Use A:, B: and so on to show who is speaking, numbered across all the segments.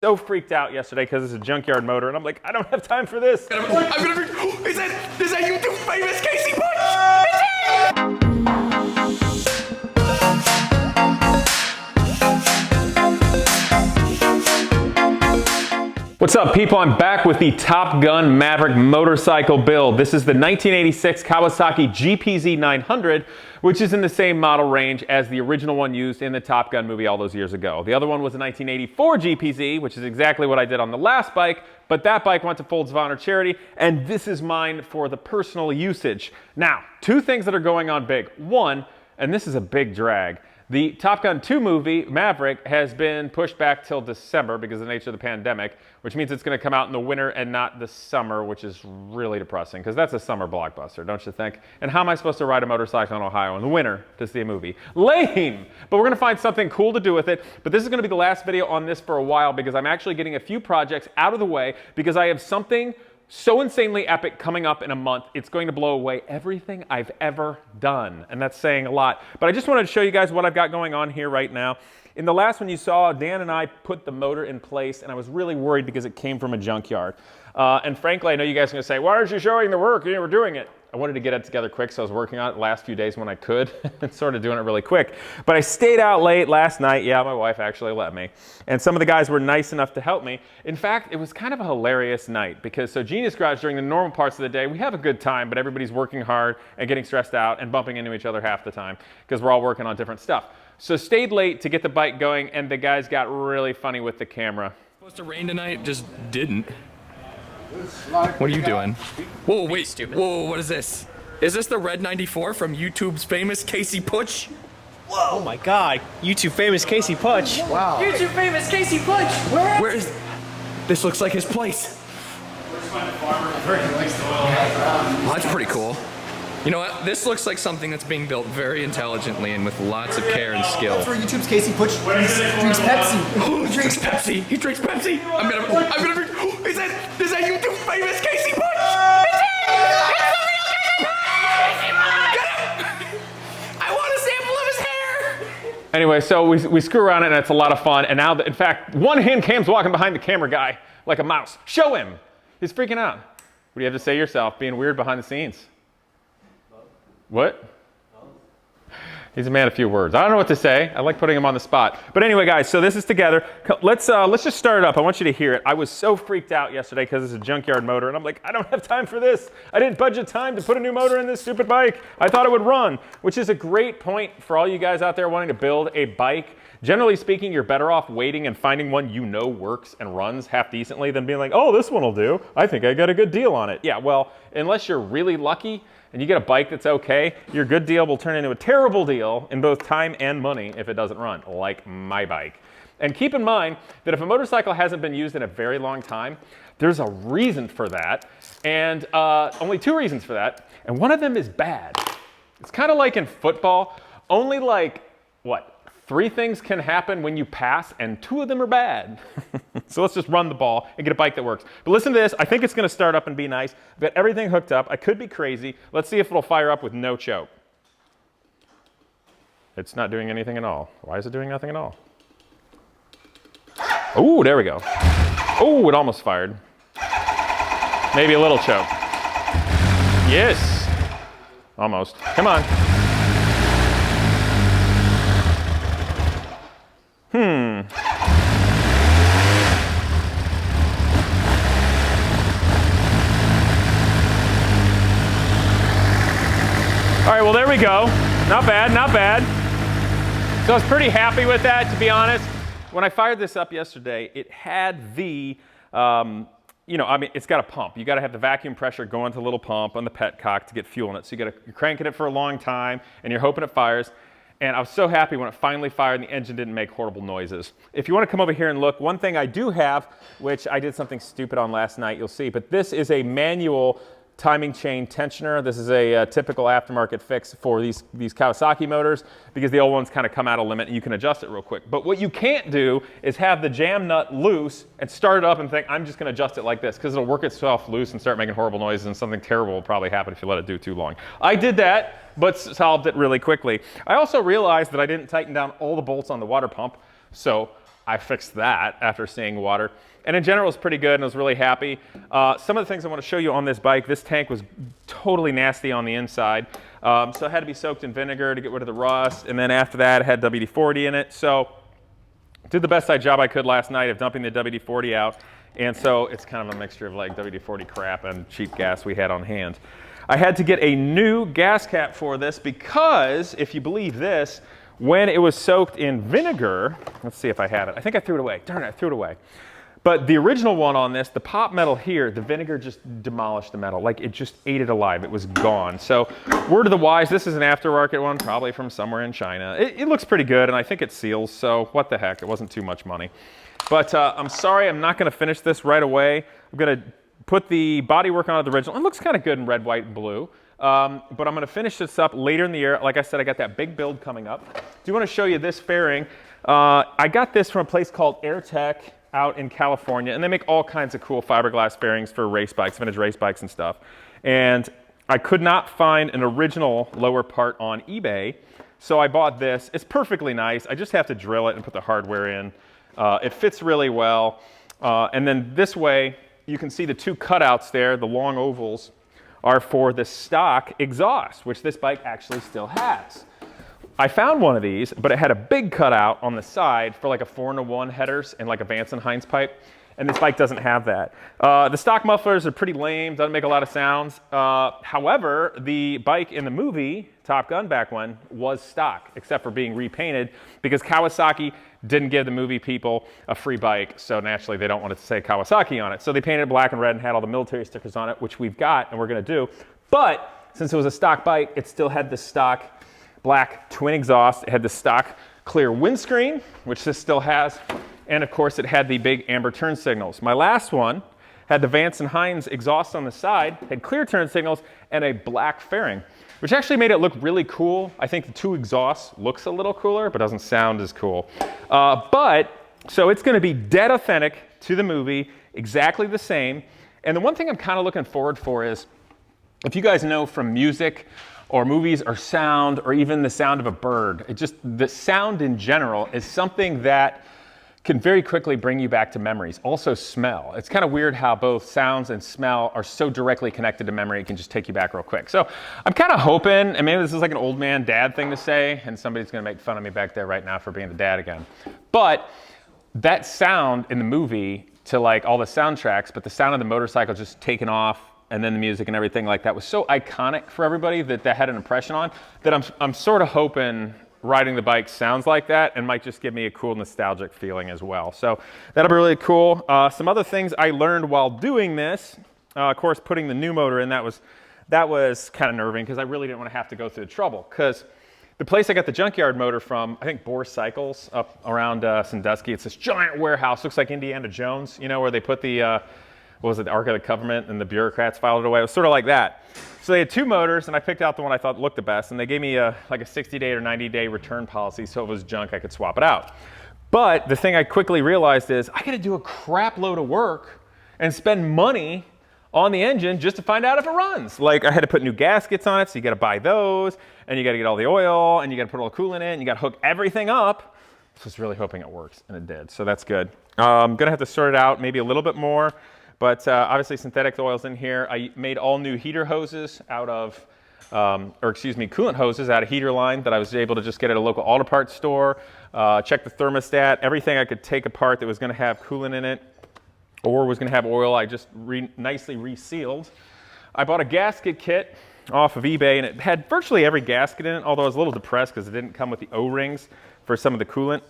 A: So freaked out yesterday because it's a junkyard motor, and I'm like, I don't have time for this.
B: I'm gonna is that YouTube famous Casey Putsch?
A: What's up, people? I'm back with the Top Gun Maverick motorcycle build. This is the 1986 Kawasaki GPZ900, which is in the same model range as the original one used in the Top Gun movie all those years ago. The other one was a 1984 GPZ, which is exactly what I did on the last bike, but that bike went to Folds of Honor charity, and this is mine for the personal usage. Now, two things that are going on big. One, and this is a big drag, the Top Gun 2 movie, Maverick, has been pushed back till December because of the nature of the pandemic, which means it's going to come out in the winter and not the summer, which is really depressing because that's a summer blockbuster, don't you think? And how am I supposed to ride a motorcycle in Ohio in the winter to see a movie? Lame! But we're going to find something cool to do with it. But this is going to be the last video on this for a while because I'm actually getting a few projects out of the way because I have something so insanely epic coming up in a month. It's going to blow away everything I've ever done. And that's saying a lot. But I just wanted to show you guys what I've got going on here right now. In the last one you saw, Dan and I put the motor in place, and I was really worried because it came from a junkyard. And frankly, I know you guys are going to say, why aren't you showing the work? You were doing it. I wanted to get it together quick, so I was working on it the last few days when I could and sort of doing it really quick. But I stayed out late last night. Yeah, my wife actually let me. And some of the guys were nice enough to help me. In fact, it was kind of a hilarious night because so Genius Garage, during the normal parts of the day, we have a good time, but everybody's working hard and getting stressed out and bumping into each other half the time because we're all working on different stuff. So stayed late to get the bike going, and the guys got really funny with the camera.
B: Supposed to rain tonight, just didn't. What are you doing? Whoa, wait, stupid. Whoa, what is this? Is this the Red 94 from YouTube's famous Casey Putsch?
C: Whoa! Oh my god, YouTube famous Casey Putsch.
D: Wow. YouTube famous Casey Putsch.
B: Where is... This looks like his place. Well, that's pretty cool. You know what? This looks like something that's being built very intelligently and with lots of care and skill.
D: That's where YouTube's Casey Putsch drinks Pepsi.
B: Oh, he drinks Pepsi. He drinks Pepsi. I'm gonna drink. Is that YouTube famous Casey Putsch? I want a sample of his hair.
A: Anyway, so we screw around it, and it's a lot of fun. And now, in fact, one hand cam's walking behind the camera guy like a mouse. Show him. He's freaking out. What do you have to say yourself, being weird behind the scenes? What? He's a man of few words. I don't know what to say. I like putting him on the spot. But anyway, guys, so this is together. Let's just start it up. I want you to hear it. I was so freaked out yesterday because it's a junkyard motor, and I'm like, I don't have time for this. I didn't budget time to put a new motor in this stupid bike. I thought it would run, which is a great point for all you guys out there wanting to build a bike. Generally speaking, you're better off waiting and finding one you know works and runs half decently than being like, oh, this one will do. I think I got a good deal on it. Yeah, well, unless you're really lucky, and you get a bike that's okay, your good deal will turn into a terrible deal in both time and money if it doesn't run, like my bike. And keep in mind that if a motorcycle hasn't been used in a very long time, there's a reason for that, and only two reasons for that, and one of them is bad. It's kind of like in football, only like, what, 3 things can happen when you pass, and 2 of them are bad. So let's just run the ball and get a bike that works. But listen to this. I think it's going to start up and be nice. I've got everything hooked up. I could be crazy. Let's see if it'll fire up with no choke. It's not doing anything at all. Why is it doing nothing at all? Oh, there we go. Oh, it almost fired. Maybe a little choke. Yes. Almost. Come on. All right, well, there we go. Not bad, not bad. So I was pretty happy with that, to be honest. When I fired this up yesterday, it had the, it's got a pump. You got to have the vacuum pressure go into the little pump on the petcock to get fuel in it. So you're cranking it for a long time, and you're hoping it fires. And I was so happy when it finally fired and the engine didn't make horrible noises. If you want to come over here and look, one thing I do have, which I did something stupid on last night, you'll see, but this is a manual timing chain tensioner. This is a typical aftermarket fix for these Kawasaki motors because the old ones kind of come out of limit and you can adjust it real quick. But what you can't do is have the jam nut loose and start it up and think, I'm just going to adjust it like this because it'll work itself loose and start making horrible noises, and something terrible will probably happen if you let it do too long. I did that, but solved it really quickly. I also realized that I didn't tighten down all the bolts on the water pump, so I fixed that after seeing water. And in general, it was pretty good, and I was really happy. Some of the things I want to show you on this bike, this tank was totally nasty on the inside. So it had to be soaked in vinegar to get rid of the rust. And then after that, it had WD-40 in it. So did the best job I could last night of dumping the WD-40 out. And so it's kind of a mixture of like WD-40 crap and cheap gas we had on hand. I had to get a new gas cap for this because, if you believe this, when it was soaked in vinegar, let's see if I have it. I think I threw it away. Darn it, I threw it away. But the original one on this, the pop metal here, the vinegar just demolished the metal. Like, it just ate it alive. It was gone. So, word of the wise, this is an aftermarket one, probably from somewhere in China. It looks pretty good, and I think it seals, so what the heck, it wasn't too much money. But I'm sorry, I'm not going to finish this right away. I'm going to put the bodywork on the original. It looks kind of good in red, white, and blue. But I'm going to finish this up later in the year. Like I said, I got that big build coming up. Do want to show you this fairing. I got this from a place called AirTech out in California, and they make all kinds of cool fiberglass fairings for race bikes, vintage race bikes and stuff. And I could not find an original lower part on eBay, so I bought this. It's perfectly nice. I just have to drill it and put the hardware in. It fits really well. And then this way, you can see the two cutouts there, the long ovals, are for the stock exhaust, which this bike actually still has. I found one of these, but it had a big cutout on the side for like a 4-in-1 headers and like a Vance and Hines pipe, and this bike doesn't have that. The stock mufflers are pretty lame, doesn't make a lot of sounds. However, the bike in the movie, Top Gun back when, was stock, except for being repainted, because Kawasaki didn't give the movie people a free bike, so naturally they don't want it to say Kawasaki on it. So they painted it black and red and had all the military stickers on it, which we've got and we're gonna do. But since it was a stock bike, it still had the stock black twin exhaust. It had the stock clear windscreen, which this still has. And of course, it had the big amber turn signals. My last one had the Vance and Hines exhaust on the side, had clear turn signals, and a black fairing, which actually made it look really cool. I think the two exhausts looks a little cooler, but doesn't sound as cool. So it's gonna be dead authentic to the movie, exactly the same. And the one thing I'm kind of looking forward for is, if you guys know from music or movies or sound, or even the sound of a bird, the sound in general is something that can very quickly bring you back to memories. Also smell. It's kind of weird how both sounds and smell are so directly connected to memory, it can just take you back real quick. So I'm kind of hoping, and maybe this is like an old man dad thing to say, and somebody's gonna make fun of me back there right now for being the dad again. But that sound in the movie to like all the soundtracks, but the sound of the motorcycle just taking off, and then the music and everything like that was so iconic for everybody that had an impression on, that I'm sort of hoping riding the bike sounds like that and might just give me a cool nostalgic feeling as well. So that'll be really cool. Some other things I learned while doing this, of course, putting the new motor in, that was kind of nerving because I really didn't want to have to go through the trouble, because the place I got the junkyard motor from, I think Bohr Cycles up around Sandusky, it's this giant warehouse, looks like Indiana Jones, you know, where they put the, what was it, the Ark of the Covenant, and the bureaucrats filed it away. It was sort of like that. So they had two motors, and I picked out the one I thought looked the best, and they gave me like a 60-day or 90-day return policy, so if it was junk, I could swap it out. But the thing I quickly realized is I got to do a crap load of work and spend money on the engine just to find out if it runs. Like, I had to put new gaskets on it, so you got to buy those, and you got to get all the oil, and you got to put all the coolant in, and you got to hook everything up. So I was really hoping it works, and it did, so that's good. I'm going to have to sort it out maybe a little bit more. But obviously synthetic oil's in here. I made all new heater hoses out of, coolant hoses out of heater line that I was able to just get at a local auto parts store. Check the thermostat, everything I could take apart that was gonna have coolant in it or was gonna have oil, I just nicely resealed. I bought a gasket kit off of eBay, and it had virtually every gasket in it, although I was a little depressed because it didn't come with the O-rings for some of the coolant.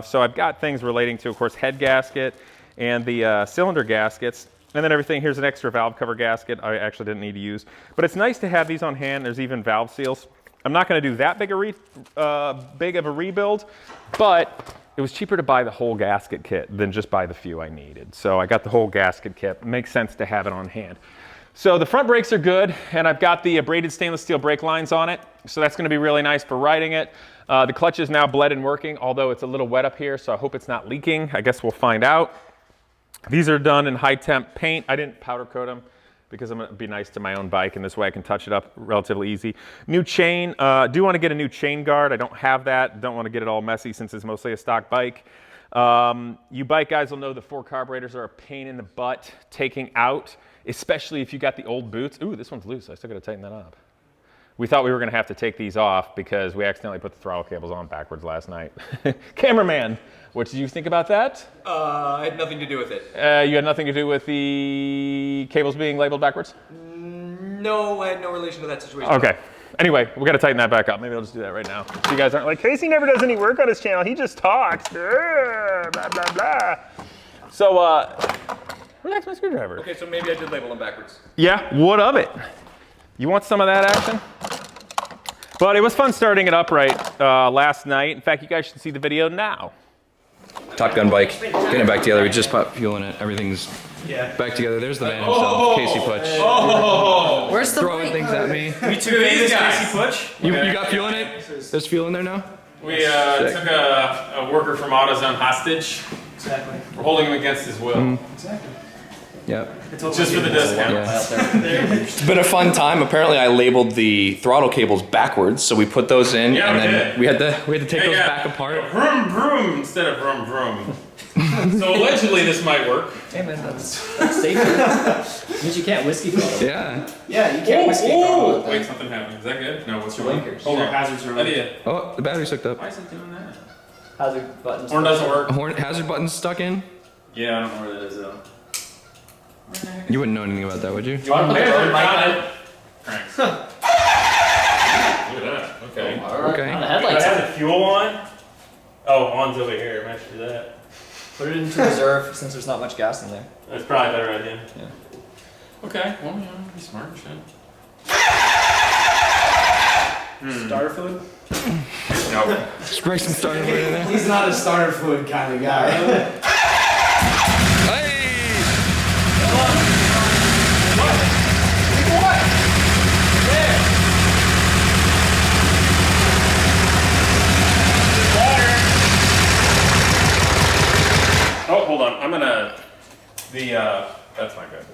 A: So I've got things relating to, of course, head gasket and the cylinder gaskets. And then everything, here's an extra valve cover gasket I actually didn't need to use. But it's nice to have these on hand. There's even valve seals. I'm not going to do that big of a rebuild, but it was cheaper to buy the whole gasket kit than just buy the few I needed. So I got the whole gasket kit. It makes sense to have it on hand. So the front brakes are good, and I've got the braided stainless steel brake lines on it. So that's going to be really nice for riding it. The clutch is now bled and working, although it's a little wet up here, so I hope it's not leaking. I guess we'll find out. These are done in high temp paint. I didn't powder coat them because I'm going to be nice to my own bike, and this way I can touch it up relatively easy. New chain. Do want to get a new chain guard. I don't have that. Don't want to get it all messy since it's mostly a stock bike. You bike guys will know the 4 carburetors are a pain in the butt taking out, especially if you got the old boots. Ooh, this one's loose. I still got to tighten that up. We thought we were going to have to take these off because we accidentally put the throttle cables on backwards last night. Cameraman, what did you think about that?
B: I had nothing to do with it.
A: You had nothing to do with the cables being labeled backwards?
B: No, I had no relation to that situation.
A: Okay. Anyway, we got to tighten that back up. Maybe I'll just do that right now. So you guys aren't like, Casey never does any work on his channel. He just talks. Blah, blah, blah. So, relax my screwdriver.
B: Okay, so maybe I did label them backwards.
A: Yeah, what of it? You want some of that action? But it was fun starting it up right last night. In fact, you guys should see the video now.
B: Top Gun bike, getting it back together. We just popped fuel in it. Everything's back together. There's the man himself, Casey Putsch.
D: Where's the
B: Throwing things at me.
C: YouTube famous Casey Putsch.
B: You got fuel in it? There's fuel in there now?
A: We took a worker from AutoZone hostage.
C: Exactly.
A: We're holding him against his will.
C: Exactly.
B: Yep.
A: Just for the discount.
B: Yeah. It's been a fun time. Apparently I labeled the throttle cables backwards, so we put those in and then we had to take those back apart.
A: Vroom vroom instead of vroom vroom. So allegedly this might work.
D: Hey man, that's safe. Means you can't whiskey throttle.
B: Yeah.
D: Yeah, you can't whiskey throttle.
A: Wait, something happened. Is that good? No, what's your
D: Blinkers.
A: Hold on.
C: Hazards are on.
A: Idiot.
B: Oh, the battery's hooked up.
A: Why is it doing that?
D: Hazard buttons.
A: Horn doesn't work.
B: Horn hazard button's stuck in?
A: Yeah, I don't know where that is though.
B: You wouldn't know anything about that, would you?
A: You want to
D: There's
A: measure?
D: mic
A: Found
D: on.
A: it. Cranks. Look at that. Okay.
B: Okay.
D: On the
A: Do I
D: headlights.
A: have the fuel on? Oh, on's over here. Match do that.
D: Put it into reserve since there's not much gas in there.
A: That's probably a better idea.
D: Yeah.
A: Okay. Well, yeah, be smart and shit.
C: Starter fluid?
A: No.
B: Spray some starter fluid in there.
C: He's not a starter fluid kind of guy.
B: Hey!
A: Oh, hold on. I'm gonna. That's not good.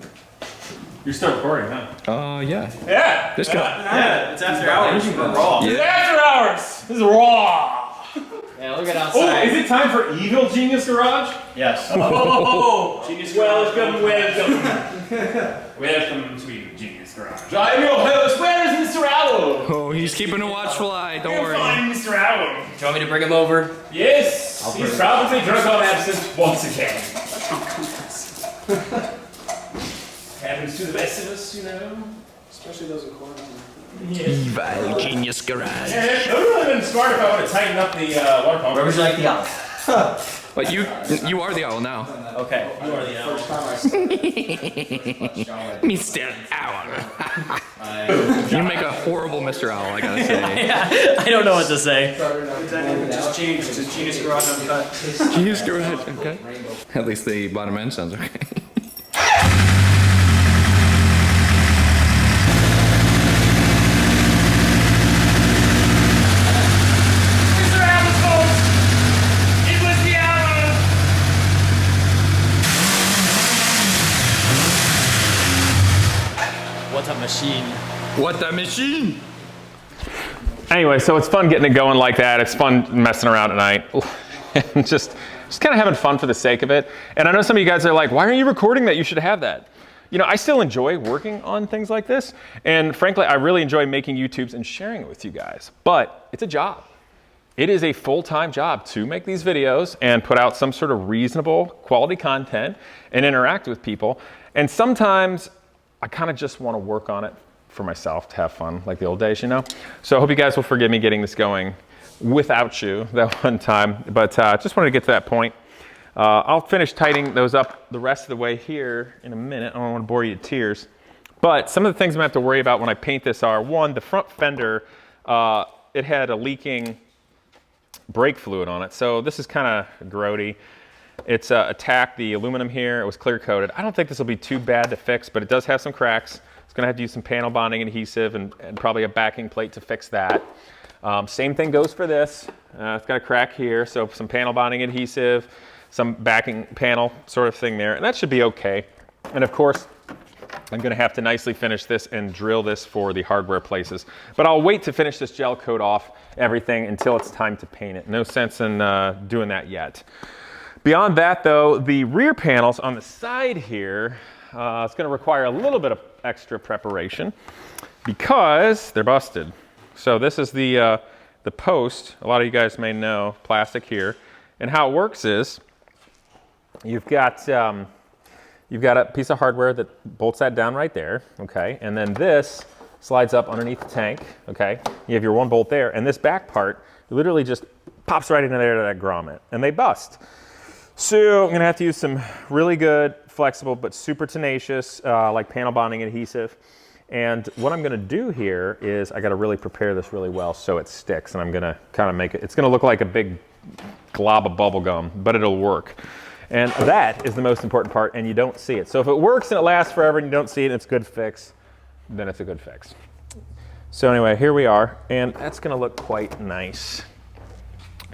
A: You're still recording, huh?
B: Yeah.
A: Yeah.
B: Just go.
C: Yeah, it's after hours. We're raw.
A: It's after hours. This is raw.
D: Yeah, look at
A: Oh,
D: outside.
A: is it time for Evil Genius Garage?
C: Yes.
A: Oh,
C: Genius
A: welcome, welcome. Welcome to Evil Genius Garage. I'm your host. Where is Mr. Owl?
B: Oh, he's keeping a watchful eye. Don't worry.
A: Find Mr. Owl.
D: Do you want me to bring him over?
A: Yes. He's probably drunk on absinthe once again. Happens to the best of us, you know.
C: Especially those in quarantine.
B: Evil Genius Garage.
A: It would have been smart if I would have tightened up the water pump.
D: Where would you like the owl?
B: But you are the owl now.
D: Okay.
C: You are the owl.
B: Mr. Owl. You make a horrible Mr. Owl, I gotta say.
D: Yeah, I don't know what to say.
C: Exactly. Just changed to Genius Garage Uncut.
B: Genius Garage, okay. At least the bottom end sounds okay.
D: What a machine.
B: What the machine?
A: Anyway, so it's fun getting it going like that. It's fun messing around at night. And just kind of having fun for the sake of it. And I know some of you guys are like, why aren't you recording that? You should have that. You know, I still enjoy working on things like this. And frankly, I really enjoy making YouTubes and sharing it with you guys. But it's a job. It is a full-time job to make these videos and put out some sort of reasonable quality content and interact with people. And sometimes I kind of just want to work on it for myself to have fun, like the old days, you know? So I hope you guys will forgive me getting this going without you that one time, but just wanted to get to that point. I'll finish tightening those up the rest of the way here in a minute. I don't want to bore you to tears. But some of the things I'm going to have to worry about when I paint this are, one, the front fender, it had a leaking brake fluid on it. So this is kind of grody. It's attacked the aluminum here. It was clear coated. I don't think this will be too bad to fix, but it does have some cracks. It's gonna have to use some panel bonding adhesive and probably a backing plate to fix that. Same thing goes for this. It's got a crack here, so some panel bonding adhesive, some backing panel sort of thing there, and that should be okay. And of course, I'm gonna have to nicely finish this and drill this for the hardware places. But I'll wait to finish this gel coat off everything until it's time to paint it. No sense in doing that yet. Beyond that though, the rear panels on the side here, it's gonna require a little bit of extra preparation because they're busted. So this is the post, a lot of you guys may know, plastic here. And how it works is, you've got a piece of hardware that bolts that down right there, okay? And then this slides up underneath the tank, okay? You have your one bolt there, and this back part literally just pops right into there to that grommet, and they bust. So I'm gonna have to use some really good, flexible, but super tenacious, like panel bonding adhesive. And what I'm gonna do here is I gotta really prepare this really well so it sticks, and I'm gonna kind of make it, it's gonna look like a big glob of bubble gum, but it'll work. And that is the most important part, and you don't see it. So if it works and it lasts forever and you don't see it and it's a good fix, then it's a good fix. So anyway, here we are, and that's gonna look quite nice.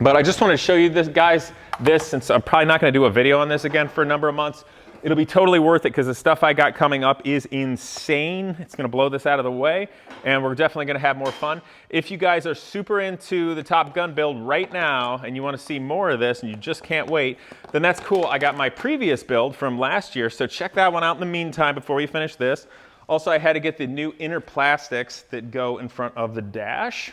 A: But I just wanted to show you this, guys, since I'm probably not gonna do a video on this again for a number of months. It'll be totally worth it because the stuff I got coming up is insane. It's gonna blow this out of the way, and we're definitely gonna have more fun. If you guys are super into the Top Gun build right now and you wanna see more of this and you just can't wait, then that's cool. I got my previous build from last year, so check that one out in the meantime before we finish this. Also, I had to get the new inner plastics that go in front of the dash.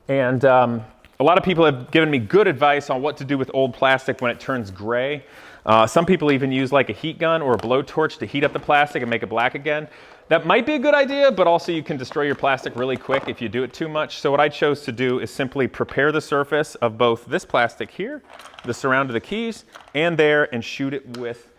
A: And a lot of people have given me good advice on what to do with old plastic when it turns gray. Some people even use like a heat gun or a blowtorch to heat up the plastic and make it black again. That might be a good idea, but also you can destroy your plastic really quick if you do it too much. So what I chose to do is simply prepare the surface of both this plastic here, the surround of the keys, and there, and shoot it with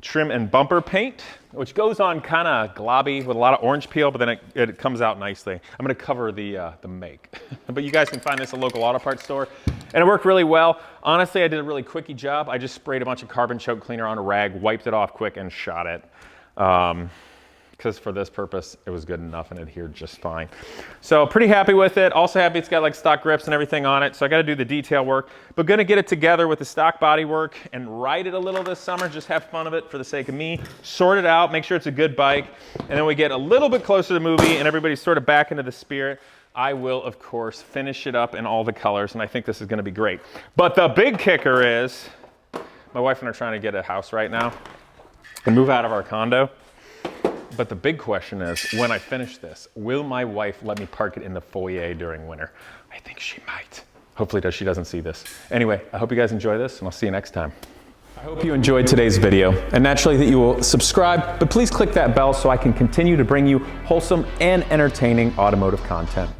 A: trim and bumper paint, which goes on kind of globby with a lot of orange peel, but then it comes out nicely. I'm gonna cover the make. But you guys can find this at a local auto parts store. And it worked really well. Honestly, I did a really quickie job. I just sprayed a bunch of carbon choke cleaner on a rag, wiped it off quick, and shot it. Because for this purpose, it was good enough and adhered just fine. So pretty happy with it. Also happy it's got like stock grips and everything on it. So I got to do the detail work, but gonna get it together with the stock body work and ride it a little this summer. Just have fun of it for the sake of me. Sort it out, make sure it's a good bike. And then we get a little bit closer to the movie and everybody's sort of back into the spirit. I will, of course, finish it up in all the colors, and I think this is gonna be great. But the big kicker is, my wife and I are trying to get a house right now and move out of our condo. But the big question is, when I finish this, will my wife let me park it in the foyer during winter? I think she might. Hopefully she doesn't see this. Anyway, I hope you guys enjoy this, and I'll see you next time. I hope you enjoyed today's video, and naturally that you will subscribe, but please click that bell so I can continue to bring you wholesome and entertaining automotive content.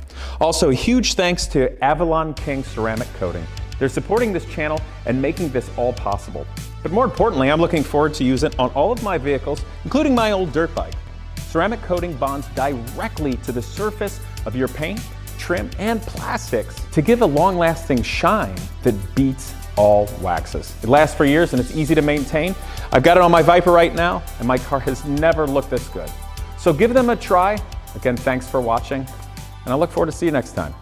A: Also, a huge thanks to Avalon King ceramic coating. They're supporting this channel and making this all possible. But more importantly, I'm looking forward to use it on all of my vehicles, including my old dirt bike. Ceramic coating bonds directly to the surface of your paint, trim, and plastics to give a long-lasting shine that beats all waxes. It lasts for years and it's easy to maintain. I've got it on my Viper right now, and my car has never looked this good. So give them a try. Again, thanks for watching, and I look forward to see you next time.